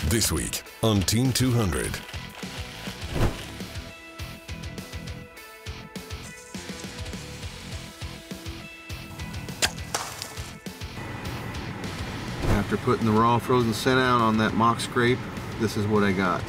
This week on Team 200. After putting the raw frozen scent out on that mock scrape, this is what I got.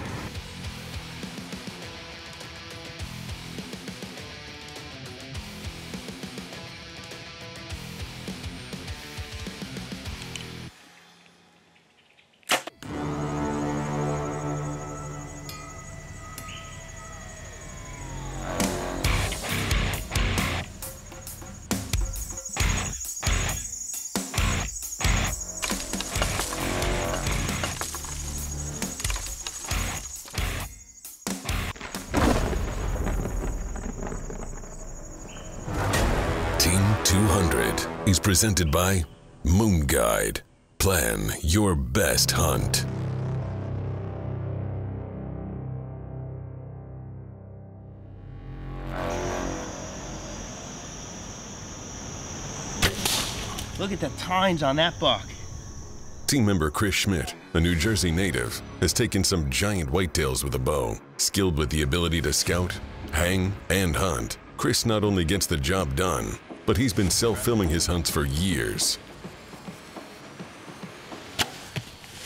Team 200 is presented by Moon Guide. Plan your best hunt. Look at the tines on that buck. Team member Chris Schmidt, a New Jersey native, has taken some giant whitetails with a bow. Skilled with the ability to scout, hang, and hunt, Chris not only gets the job done, but he's been self-filming his hunts for years.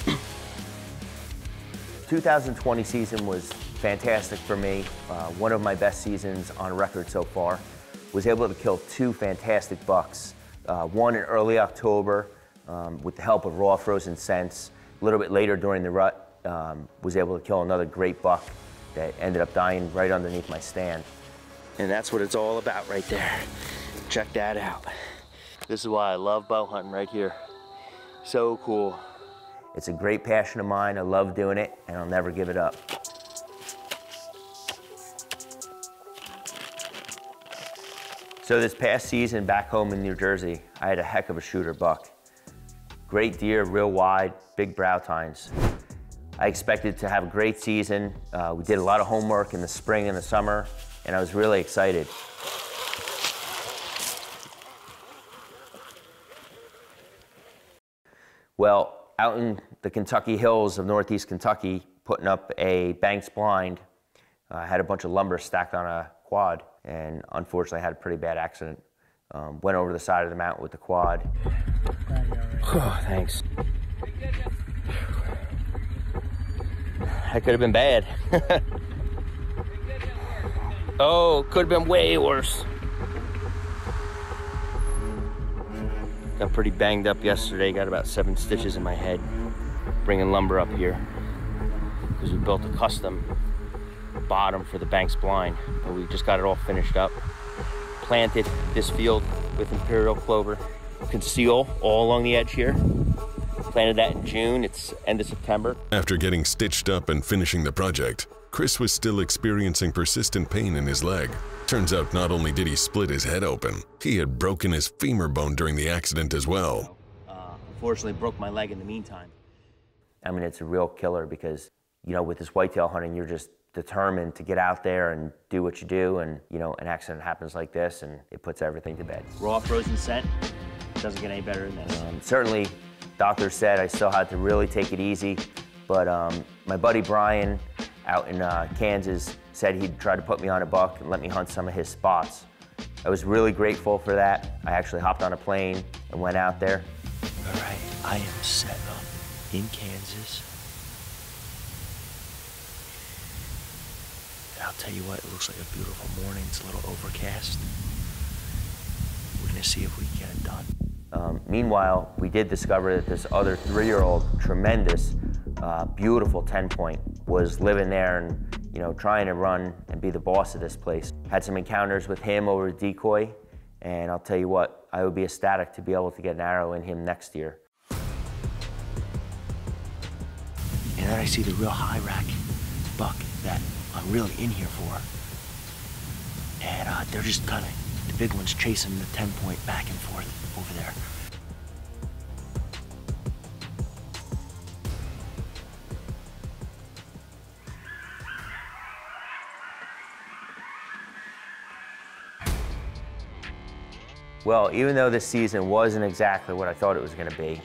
The 2020 season was fantastic for me. One of my best seasons on record so far. Was able to kill 2 fantastic bucks. One in early October with the help of raw frozen scents. A little bit later during the rut, was able to kill another great buck that ended up dying right underneath my stand. And that's what it's all about right there. Check that out. This is why I love bow hunting right here. So cool. It's a great passion of mine. I love doing it, and I'll never give it up. So this past season back home in New Jersey, I had a heck of a shooter buck. Great deer, real wide, big brow tines. I expected to have a great season. We did a lot of homework in the spring and the summer, and I was really excited. Well, out in the Kentucky hills of Northeast Kentucky, putting up a Banks blind, I had a bunch of lumber stacked on a quad, and unfortunately I had a pretty bad accident. Went over the side of the mountain with the quad. Oh, thanks. That could have been bad. Oh, could have been way worse. Got pretty banged up yesterday. Got about 7 stitches in my head bringing lumber up here because we built a custom bottom for the Banks blind, but we just got it all finished up. Planted this field with imperial clover conceal all along the edge here. Planted that in June. It's end of September. After getting stitched up and finishing the project, Chris was still experiencing persistent pain in his leg. Turns out not only did he split his head open, he had broken his femur bone during the accident as well. Unfortunately, broke my leg in the meantime. I mean, it's a real killer because, you know, with this whitetail hunting, you're just determined to get out there and do what you do, and, you know, an accident happens like this and it puts everything to bed. Raw frozen scent doesn't get any better than this. Certainly, doctor said I still had to really take it easy, but my buddy Bryan out in Kansas said he'd try to put me on a buck and let me hunt some of his spots. I was really grateful for that. I actually hopped on a plane and went out there. All right, I am set up in Kansas. And I'll tell you what, it looks like a beautiful morning. It's a little overcast. We're gonna see if we can get it done. Meanwhile, we did discover that this other 3-year-old, tremendous, beautiful 10-point was living there and, you know, trying to run and be the boss of this place. Had some encounters with him over a decoy, and I'll tell you what, I would be ecstatic to be able to get an arrow in him next year. And then I see the real high rack buck that I'm really in here for. And they're just kind of, the big one's chasing the 10-point back and forth over there. Well, even though this season wasn't exactly what I thought it was going to be,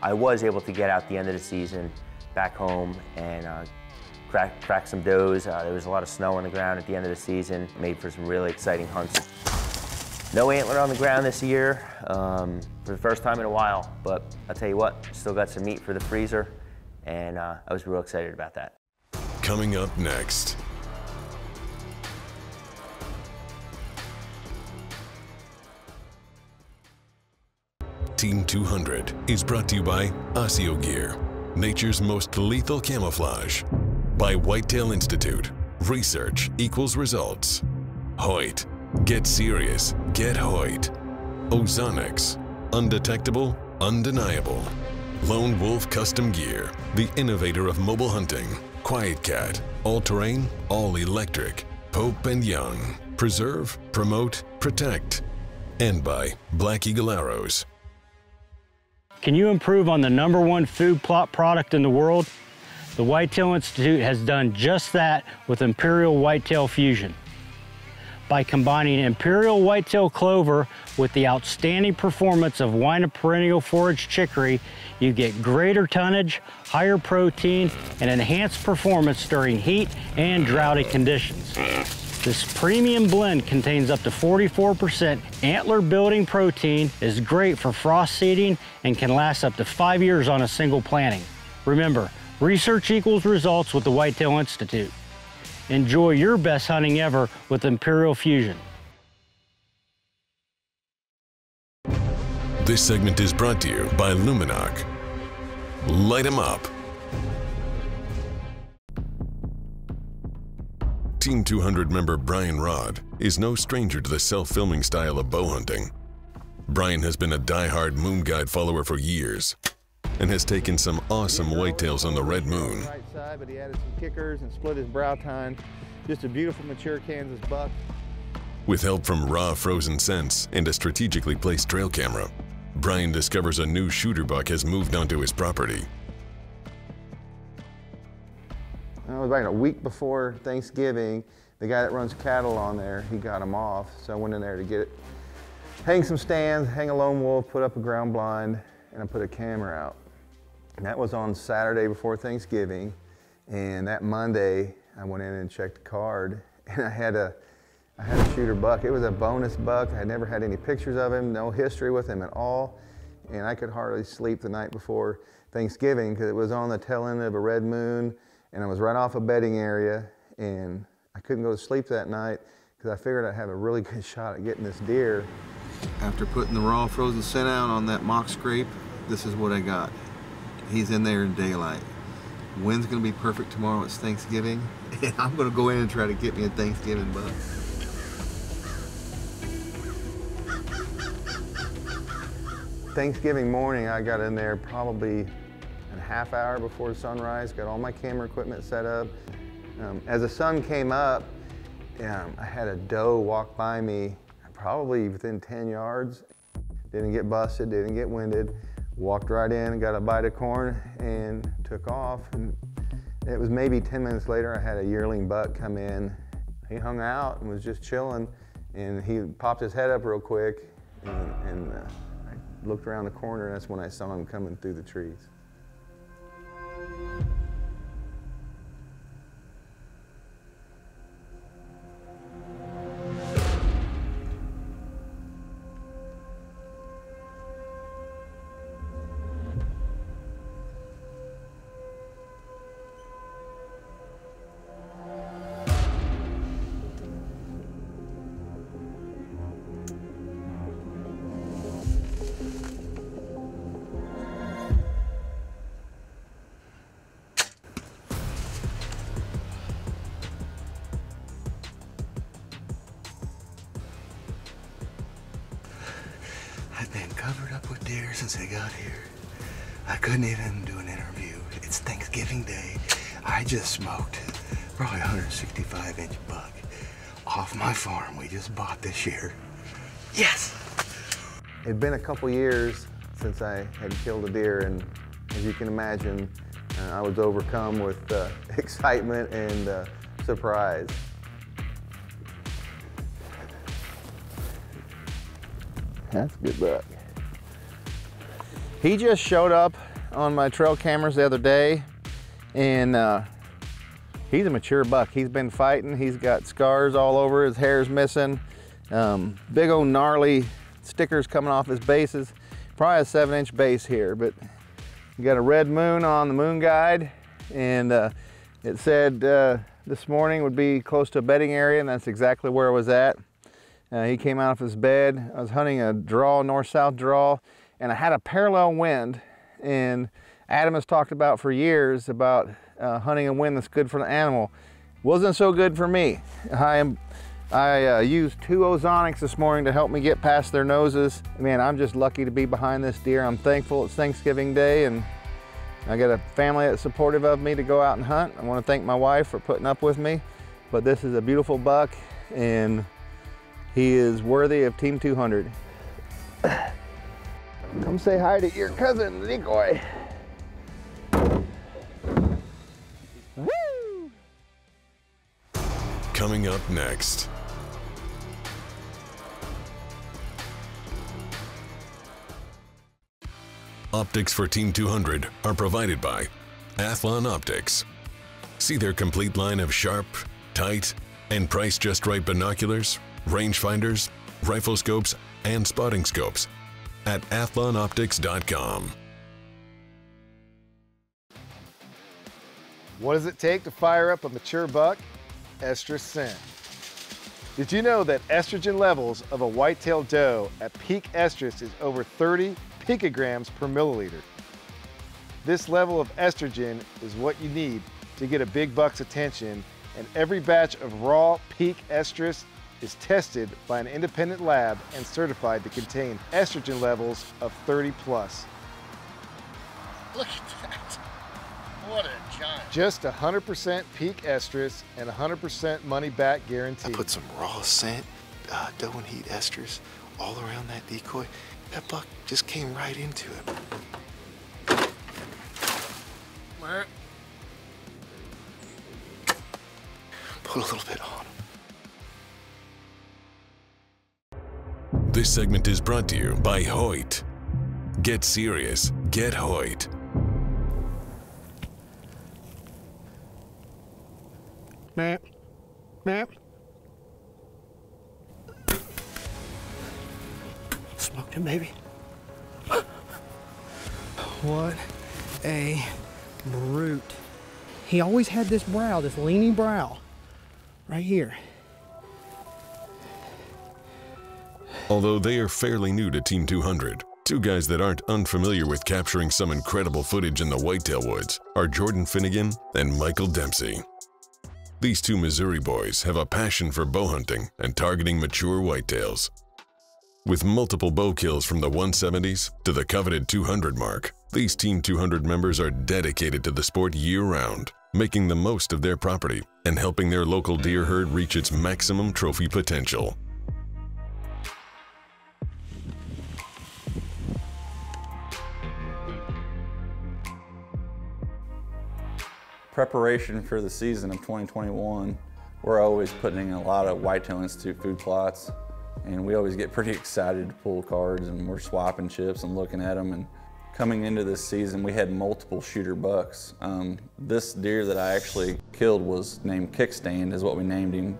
I was able to get out the end of the season back home and crack some does. There was a lot of snow on the ground at the end of the season. Made for some really exciting hunts. No antler on the ground this year for the first time in a while, but I'll tell you what, still got some meat for the freezer, and I was real excited about that. Coming up next. Team 200 is brought to you by Osseo Gear, nature's most lethal camouflage. By Whitetail Institute, research equals results. Hoyt, get serious, get Hoyt. Ozonics, undetectable, undeniable. Lone Wolf Custom Gear, the innovator of mobile hunting. Quiet Cat, all-terrain, all-electric. Pope and Young, preserve, promote, protect. And by Black Eagle Arrows. Can you improve on the #1 food plot product in the world? The Whitetail Institute has done just that with Imperial Whitetail Fusion. By combining Imperial Whitetail Clover with the outstanding performance of Wina Perennial Forage Chicory, you get greater tonnage, higher protein, and enhanced performance during heat and droughty conditions. This premium blend contains up to 44% antler building protein, is great for frost seeding, and can last up to 5 years on a single planting. Remember, research equals results with the Whitetail Institute. Enjoy your best hunting ever with Imperial Fusion. This segment is brought to you by Luminoc. Light 'em up. Team 200 member Bryan Rhodd is no stranger to the self-filming style of bow hunting. Bryan has been a die-hard Moon Guide follower for years and has taken some awesome whitetails on the Red Moon. Right side, but he added some kickers and split his brow tine. Just a beautiful mature Kansas buck. With help from raw frozen scents and a strategically placed trail camera, Bryan discovers a new shooter buck has moved onto his property. It was about a week before Thanksgiving. The guy that runs cattle on there, he got him off. So I went in there to get it. Hang some stands, hang a lone wolf, put up a ground blind, and I put a camera out. And that was on Saturday before Thanksgiving. And that Monday, I went in and checked the card, and I had a shooter buck. It was a bonus buck. I had never had any pictures of him, no history with him at all. And I could hardly sleep the night before Thanksgiving because it was on the tail end of a red moon, and I was right off a bedding area, and I couldn't go to sleep that night because I figured I'd have a really good shot at getting this deer. After putting the raw frozen scent out on that mock scrape, this is what I got. He's in there in daylight. Wind's gonna be perfect tomorrow. It's Thanksgiving, and I'm gonna go in and try to get me a Thanksgiving buck. Thanksgiving morning, I got in there probably a half hour before sunrise, got all my camera equipment set up. As the sun came up, I had a doe walk by me, probably within 10 yards. Didn't get busted, didn't get winded. Walked right in, got a bite of corn, and took off. And it was maybe 10 minutes later, I had a yearling buck come in. He hung out and was just chilling, and he popped his head up real quick, and I looked around the corner, and that's when I saw him coming through the trees. I've been covered up with deer since I got here. I couldn't even do an interview. It's Thanksgiving Day. I just smoked probably 165-inch buck off my farm we just bought this year. Yes! It'd been a couple years since I had killed a deer, and as you can imagine, I was overcome with excitement and surprise. That's a good buck. He just showed up on my trail cameras the other day. And he's a mature buck. He's been fighting. He's got scars all over. His hair's missing. Big old gnarly stickers coming off his bases. Probably a 7-inch base here, but you got a red moon on the moon guide, and it said this morning would be close to a bedding area, and that's exactly where it was at. He came out of his bed. I was hunting a draw, north-south draw, and I had a parallel wind, and Adam has talked about for years about hunting a wind that's good for the animal. Wasn't so good for me. I used 2 ozonics this morning to help me get past their noses. Man, I'm just lucky to be behind this deer. I'm thankful it's Thanksgiving Day, and I got a family that's supportive of me to go out and hunt. I want to thank my wife for putting up with me, but this is a beautiful buck, and he is worthy of Team 200. Come say hi to your cousin, Decoy. Woo! Coming up next. Optics for Team 200 are provided by Athlon Optics. See their complete line of sharp, tight, and priced just right binoculars, rangefinders, rifle scopes, and spotting scopes at athlonoptics.com. What does it take to fire up a mature buck? Estrus scent. Did you know that estrogen levels of a whitetail doe at peak estrus is over 30 picograms per milliliter? This level of estrogen is what you need to get a big buck's attention, and every batch of raw peak estrus is tested by an independent lab and certified to contain estrogen levels of 30 plus. Look at that. What a giant. Just 100% peak estrus and 100% money back guarantee. I put some raw scent, doe and heat estrus all around that decoy. That buck just came right into it. Where? Put a little bit on him. This segment is brought to you by Hoyt. Get serious, get Hoyt. Map. Map. Smoked him, baby. What a brute. He always had this brow, this leaning brow, right here. Although they are fairly new to Team 200, 2 guys that aren't unfamiliar with capturing some incredible footage in the whitetail woods are Jordan Finnigan and Michael Dempsey. These 2 Missouri boys have a passion for bow hunting and targeting mature whitetails. With multiple bow kills from the 170s to the coveted 200 mark, these Team 200 members are dedicated to the sport year-round, making the most of their property and helping their local deer herd reach its maximum trophy potential. Preparation for the season of 2021, we're always putting in a lot of Whitetail Institute food plots, and we always get pretty excited to pull cards, and we're swapping chips and looking at them. And coming into this season, we had multiple shooter bucks. This deer that I actually killed was named Kickstand, is what we named him.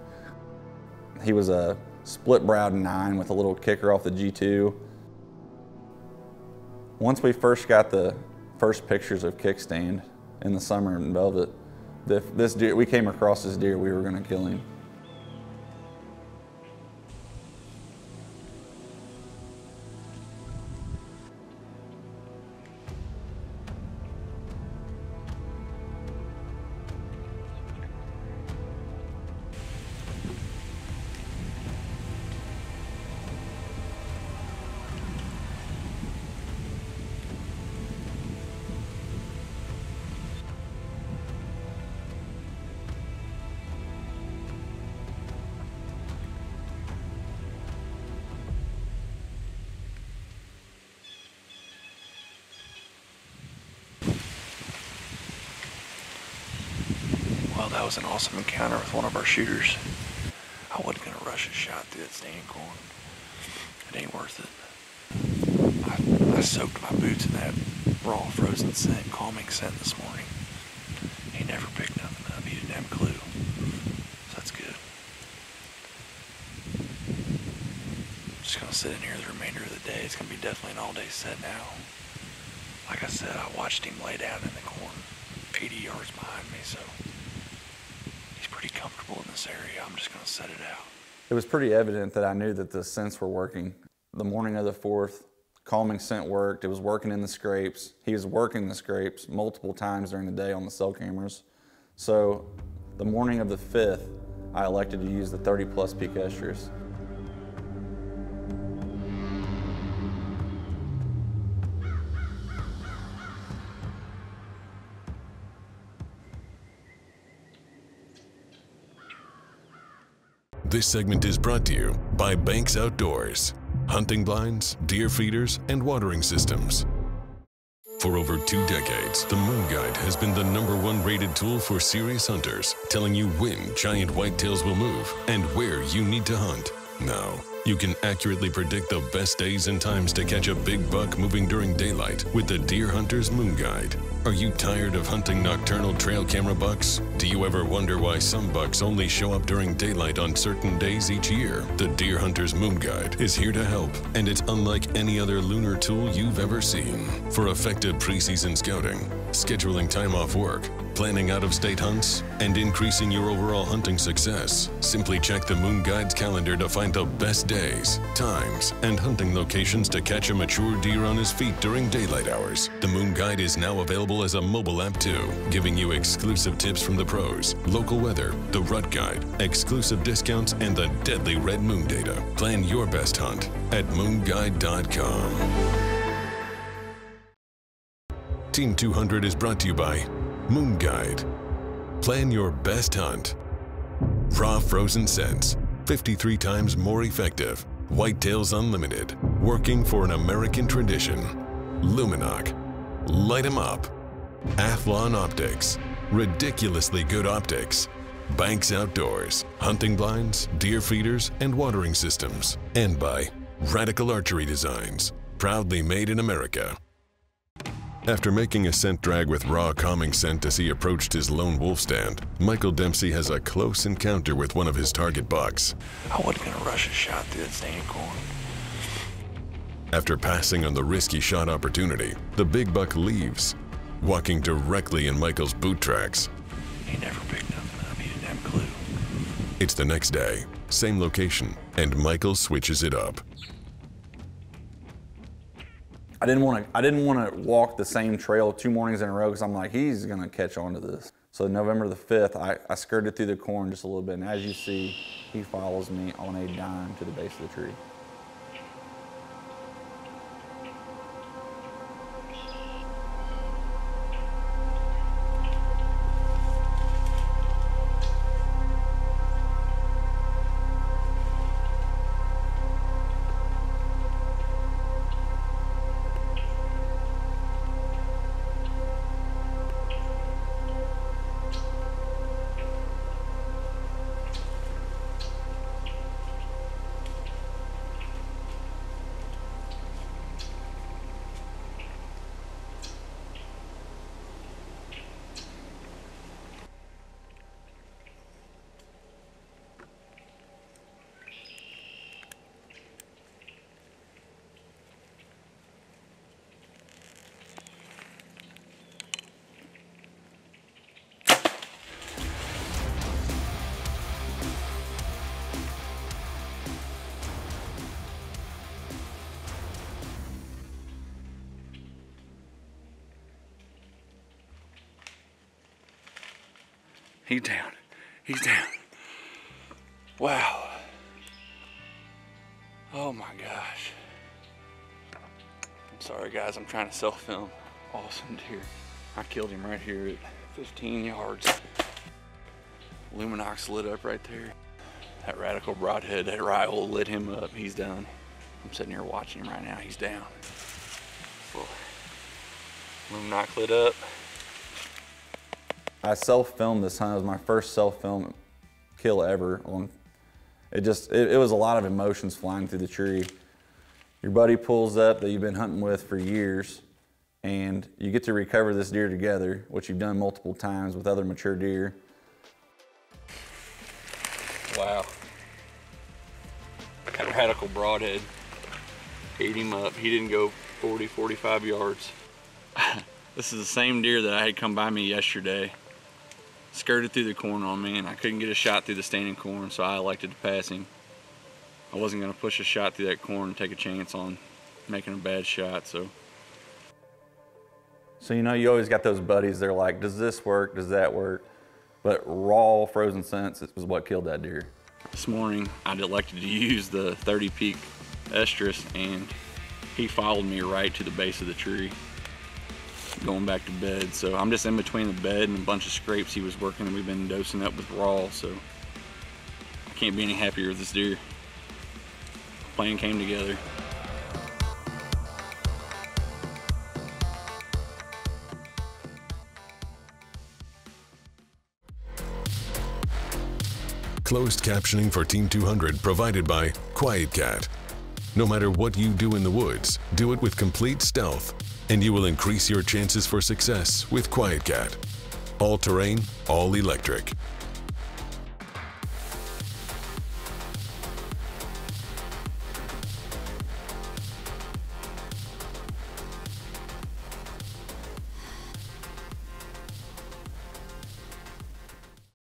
He was a split-browed 9 with a little kicker off the G2. Once we first got the first pictures of Kickstand in the summer in Velvet, this deer, we came across this deer, we were going to kill him. Well, that was an awesome encounter with one of our shooters. I wasn't gonna rush a shot through that standing corn. It ain't worth it. I soaked my boots in that raw frozen scent, calming scent this morning. sit in here the remainder of the day. It's gonna be definitely an all-day set now. Like I said, I watched him lay down in the corn 80 yards behind me, so he's pretty comfortable in this area. I'm just gonna set it out. It was pretty evident that I knew that the scents were working. The morning of the 4th, calming scent worked. It was working in the scrapes. He was working the scrapes multiple times during the day on the cell cameras. So the morning of the 5th, I elected to use the 30+ peak estrus. This segment is brought to you by Banks Outdoors, hunting blinds, deer feeders, and watering systems. For over 2 decades, the Moon Guide has been the #1 rated tool for serious hunters, telling you when giant whitetails will move and where you need to hunt. Now, you can accurately predict the best days and times to catch a big buck moving during daylight with the Deer Hunter's Moon Guide. Are you tired of hunting nocturnal trail camera bucks? Do you ever wonder why some bucks only show up during daylight on certain days each year? The Deer Hunter's Moon Guide is here to help, and it's unlike any other lunar tool you've ever seen. For effective preseason scouting, scheduling time off work, planning out-of-state hunts, and increasing your overall hunting success, simply check the Moon Guide's calendar to find the best days, times, and hunting locations to catch a mature deer on his feet during daylight hours. The Moon Guide is now available as a mobile app too, giving you exclusive tips from the pros, local weather, the rut guide, exclusive discounts, and the deadly red moon data. Plan your best hunt at moonguide.com. Team 200 is brought to you by Moon Guide. Plan your best hunt. Raw frozen scents, 53 times more effective. Whitetails Unlimited, working for an American tradition. Luminoc, light 'em up. Athlon Optics, ridiculously good optics. Banks Outdoors, hunting blinds, deer feeders, and watering systems. And by Radical Archery Designs, proudly made in America. After making a scent drag with raw calming scent as he approached his lone wolf stand, Michael Dempsey has a close encounter with one of his target bucks. I wasn't gonna rush a shot through that standing corn. After passing on the risky shot opportunity, the big buck leaves, walking directly in Michael's boot tracks. He never picked nothing up. He didn't have a clue. It's the next day, same location, and Michael switches it up. I didn't want to walk the same trail 2 mornings in a row because I'm like, he's going to catch on to this. So November the 5th, I skirted through the corn just a little bit, and as you see, he follows me on a dime to the base of the tree. He's down. He's down. Wow. Oh my gosh. I'm sorry guys, I'm trying to self-film. Awesome deer. I killed him right here at 15 yards. Luminox lit up right there. That radical broadhead, that rifle lit him up. He's done. I'm sitting here watching him right now. He's down. Well, Luminox lit up. I self-filmed this hunt. It was my first self-film kill ever. It was a lot of emotions flying through the tree. Your buddy pulls up that you've been hunting with for years, and you get to recover this deer together, which you've done multiple times with other mature deer. Wow. That radical broadhead ate him up. He didn't go 40, 45 yards. This is the same deer that I had come by me yesterday. Skirted through the corn on me, and I couldn't get a shot through the standing corn, so I elected to pass him. I wasn't going to push a shot through that corn and take a chance on making a bad shot. So you know, you always got those buddies, they're like, does this work, does that work? But raw frozen scents was what killed that deer. This morning, I'd elected to use the 30 peak estrus, and he followed me right to the base of the tree, going back to bed. So I'm just in between the bed and a bunch of scrapes he was working, and we've been dosing up with raw, so I can't be any happier with this deer. The plan came together. Closed captioning for Team 200 provided by QuietKat. No matter what you do in the woods, do it with complete stealth, and you will increase your chances for success with QuietKat. All terrain, all electric.